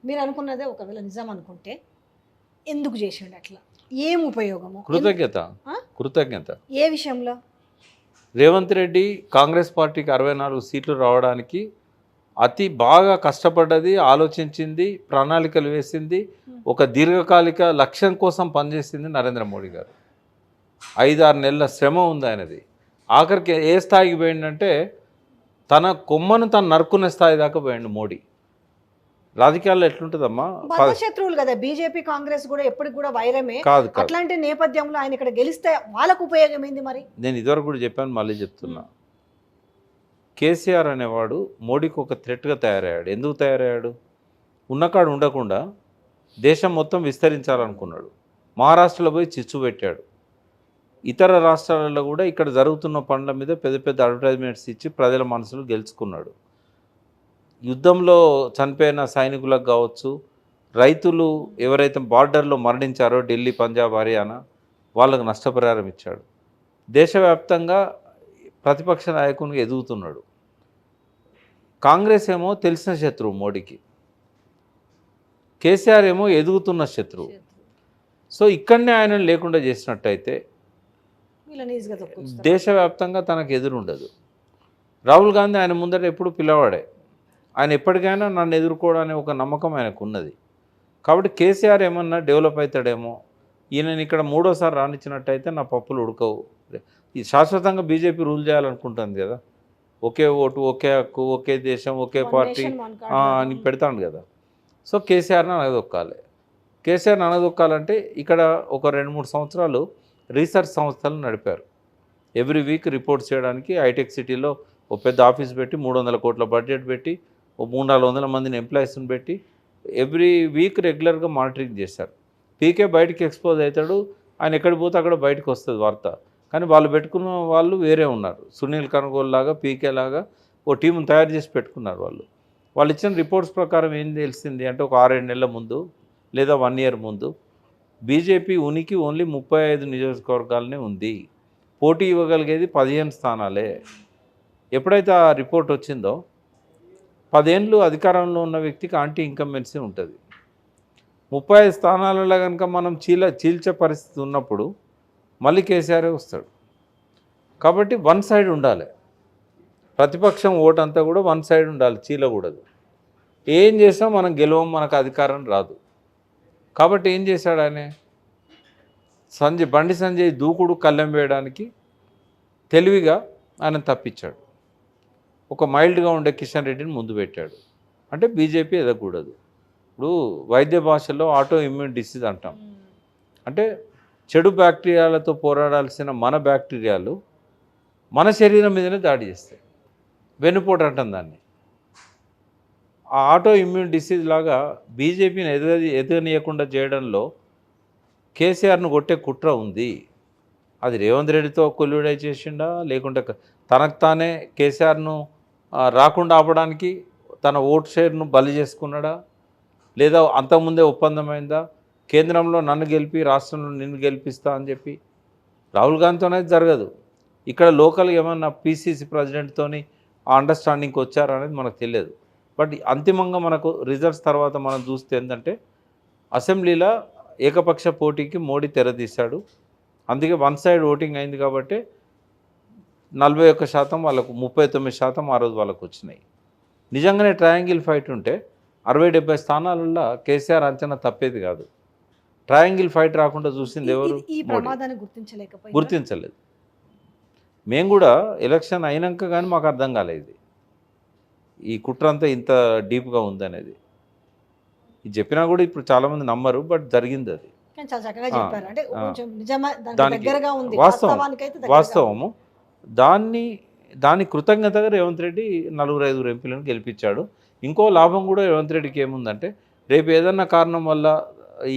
మీరు అనుకున్నదే ఒకవేళ నిజం అనుకుంటే ఎందుకు చేసిండు అట్లా? ఏం ఉపయోగము? కృతజ్ఞత ఆ? కృతజ్ఞత. ఏ విషయంలో? రేవంత్ రెడ్డి కాంగ్రెస్ పార్టీకి 64 సీట్లు రావడానికి అతి బాగా కష్టపడ్డది, ఆలోచించింది, ప్రణాళికలు వేసింది, ఒక దీర్ఘకాలిక లక్ష్యం కోసం పనిచేసింది నరేంద్ర మోడీ గారు. 5-6 నెలల శ్రమ ఉంది ఆయనది. ఆఖరికి ఏ స్థాయికి పోయిందంటే తన కొమ్మను తను నరుక్కునే స్థాయి దాకా పోయిండు మోడీ. రాజకీయాల్లో ఎట్లుంటుందమ్మా? బద్ధశత్రువులు కదా బీజేపీ కాంగ్రెస్ కూడా ఎప్పటికి కూడా వైరమే. కాదు కాదు, అట్లాంటి నేపథ్యంలో ఆయన ఇక్కడ గెలిస్తే వాళ్ళకు ఉపయోగం ఏంది మరి? నేను ఇదివరకు కూడా చెప్పాను, మళ్ళీ చెప్తున్నా. కేసీఆర్ అనేవాడు మోడీకి ఒక థ్రెట్గా తయారయ్యాడు. ఎందుకు తయారయ్యాడు? ఉన్నకాడు ఉండకుండా దేశం మొత్తం విస్తరించాలనుకున్నాడు. మహారాష్ట్రలో పోయి చిచ్చు పెట్టాడు. ఇతర రాష్ట్రాలలో కూడా ఇక్కడ జరుగుతున్న పనుల మీద పెద్ద పెద్ద అడ్వర్టైజ్మెంట్స్ ఇచ్చి ప్రజల మనసులు గెలుచుకున్నాడు. యుద్ధంలో చనిపోయిన సైనికులకు కావచ్చు, రైతులు ఎవరైతే బార్డర్లో మరణించారో ఢిల్లీ, పంజాబ్, హర్యానా, వాళ్ళకు నష్టపరిహారం ఇచ్చాడు. దేశవ్యాప్తంగా ప్రతిపక్ష నాయకునిగా ఎదుగుతున్నాడు. కాంగ్రెస్ ఏమో తెలిసిన శత్రువు మోడీకి, కేసీఆర్ ఏమో ఎదుగుతున్న శత్రువు. సో ఇక్కడనే ఆయన లేకుండా చేసినట్టయితే దేశవ్యాప్తంగా తనకు ఎదురుండదు. రాహుల్ గాంధీ ఆయన ముందర ఎప్పుడు పిల్లవాడే. ఆయన ఎప్పటికైనా నన్ను ఎదుర్కోవడానికి ఒక నమ్మకం ఆయనకు ఉన్నది. కాబట్టి కేసీఆర్ ఏమన్నా డెవలప్ అవుతాడేమో, ఈయనని ఇక్కడ మూడోసారి రానిచ్చినట్టయితే నా పప్పులు ఉడకవు. ఈ శాశ్వతంగా బీజేపీ రూల్ చేయాలనుకుంటుంది కదా, ఒకే ఓటు, ఒకే హక్కు, ఒకే దేశం, ఒకే పార్టీ అని పెడతాడు కదా. సో కేసీఆర్ని అనగదొక్కాలి. కేసీఆర్ని అనగదొక్కాలంటే ఇక్కడ ఒక 2-3 సంవత్సరాలు రీసెర్చ్ సంస్థలు నడిపారు. ఎవ్రీ వీక్ రిపోర్ట్స్ చేయడానికి హైటెక్ సిటీలో ఒక పెద్ద ఆఫీస్ పెట్టి 300 కోట్ల బడ్జెట్ పెట్టి ఓ 300-400 మందిని ఎంప్లాయీస్ని పెట్టి ఎవ్రీ వీక్ రెగ్యులర్గా మానిటరింగ్ చేశారు. పీకే బయటికి ఎక్స్పోజ్ అవుతాడు, ఆయన ఎక్కడికి పోతే అక్కడ బయటకు వస్తుంది వార్త. కానీ వాళ్ళు పెట్టుకున్న వాళ్ళు వేరే ఉన్నారు. సునీల్ కనుగోలు లాగా, పీకే లాగా ఓ టీంను తయారు చేసి పెట్టుకున్నారు వాళ్ళు. వాళ్ళు ఇచ్చిన రిపోర్ట్స్ ప్రకారం ఏం తెలిసింది అంటే ఒక 6-7 నెలల ముందు లేదా 1 ఇయర్ ముందు బీజేపీ ఉనికి ఓన్లీ 35 నియోజకవర్గాలనే ఉంది. పోటీ ఇవ్వగలిగేది 15 స్థానాలే. ఎప్పుడైతే ఆ రిపోర్ట్ వచ్చిందో 10 ఏళ్ళు అధికారంలో ఉన్న వ్యక్తికి యాంటీ ఇన్కంబెన్సీ ఉంటుంది. 35 స్థానాలలో కనుక మనం చీల్చే పరిస్థితి ఉన్నప్పుడు మళ్ళీ కేసీఆర్ వస్తాడు. కాబట్టి వన్ సైడ్ ఉండాలి. ప్రతిపక్షం ఓటు అంతా కూడా వన్ సైడ్ ఉండాలి, చీలకూడదు. ఏం చేసినా మనం గెలవం, మనకు అధికారం రాదు. కాబట్టి ఏం చేశాడు ఆయన? బండి సంజయ్ దూకుడు కళ్ళెం వేయడానికి తెలివిగా ఆయన తప్పించాడు. ఒక మైల్డ్గా ఉండే కిషన్ రెడ్డిని ముందు పెట్టాడు. అంటే బీజేపీ ఎదగకూడదు. ఇప్పుడు వైద్య భాషలో ఆటో ఇమ్యూన్ డిసీజ్ అంటాం. అంటే చెడు బ్యాక్టీరియాలతో పోరాడాల్సిన మన బ్యాక్టీరియాలు మన శరీరం మీదనే దాడి చేస్తాయి. వెన్నుపోటు అంటాం దాన్ని. ఆ ఆటో ఇమ్యూన్ డిసీజ్ లాగా బీజేపీని ఎదగనీయకుండా చేయడంలో కేసీఆర్ను కొట్టే కుట్ర ఉంది. అది రేవంత్ రెడ్డితో కొల్లుడై చేసిండా, లేకుంటే తనకు తానే కేసీఆర్ను రాకుండా ఆపడానికి తన ఓటు షేర్ను బలి చేసుకున్నాడా, లేదా అంతకుముందే ఒప్పందమైందా? కేంద్రంలో నన్ను గెలిపి రాష్ట్రంలో నిన్ను గెలిపిస్తా అని చెప్పి రాహుల్ గాంధీతోనే జరగదు. ఇక్కడ లోకల్ ఏమన్నా పీసీసీ ప్రెసిడెంట్తోని ఆ అండర్స్టాండింగ్కి వచ్చారనేది మనకు తెలియదు. బట్ అంతిమంగా మనకు రిజల్ట్స్ తర్వాత మనం చూస్తే ఏంటంటే అసెంబ్లీలో ఏకపక్ష పోటీకి మోడీ తెరదీశాడు. అందుకే వన్ సైడ్ ఓటింగ్ అయింది. కాబట్టి 41% వాళ్ళకు, 39% ఆ రోజు వాళ్ళకు వచ్చినాయి. నిజంగానే ట్రయాంగిల్ ఫైట్ ఉంటే 60-70 స్థానాలలో కేసీఆర్ అంచనా తప్పేది కాదు. ట్రయాంగిల్ ఫైట్ రాకుండా చూసింది ఎవరు? గుర్తించలేదు. మేము కూడా ఎలక్షన్ అయినాక కానీ మాకు అర్థం కాలేదు ఈ కుట్ర అంతా ఇంత డీప్గా ఉందనేది. ఇది చెప్పినా కూడా ఇప్పుడు చాలామంది నమ్మరు, బట్ జరిగింది అది. దానికి వాస్తవము. దాని కృతజ్ఞతగా రేవంత్ రెడ్డి 4-5 ఎంపీలను గెలిపించాడు. ఇంకో లాభం కూడా రేవంత్ రెడ్డికి ఏముందంటే, రేపు ఏదన్నా కారణం వల్ల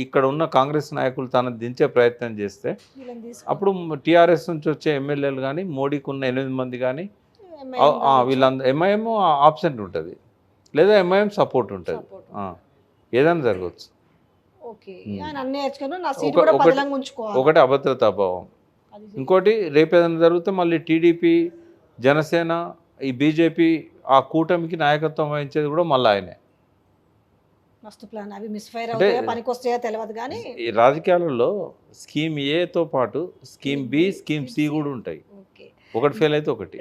ఇక్కడ ఉన్న కాంగ్రెస్ నాయకులు తనను దించే ప్రయత్నం చేస్తే అప్పుడు టీఆర్ఎస్ నుంచి వచ్చే ఎమ్మెల్యేలు కానీ, మోడీకి ఉన్న 8 మంది కానీ, వీళ్ళందరూ ఎంఐఎం ఆబ్సెంట్ ఉంటుంది, లేదా ఎంఐఎం సపోర్ట్ ఉంటుంది. ఏదైనా జరగవచ్చు. ఒకటి అభద్రతాభావం, ఇంకోటి రేపు ఏదైనా జరిగితే మళ్ళీ టీడీపీ, జనసేన, ఈ బీజేపీ ఆ కూటమికి నాయకత్వం వహించేది కూడా మళ్ళీ ఆయనే. మస్తు ప్లాన్. అవి మిస్ఫైర్ అంటే అవుతాయో పనికి వస్తాయో తెలియదు కానీ ఈ రాజకీయాలలో స్కీమ్ ఏతో పాటు స్కీమ్ బి, స్కీమ్ సి కూడా ఉంటాయి. ఓకే. ఒకటి ఫెయిల్ అయితే ఒకటి.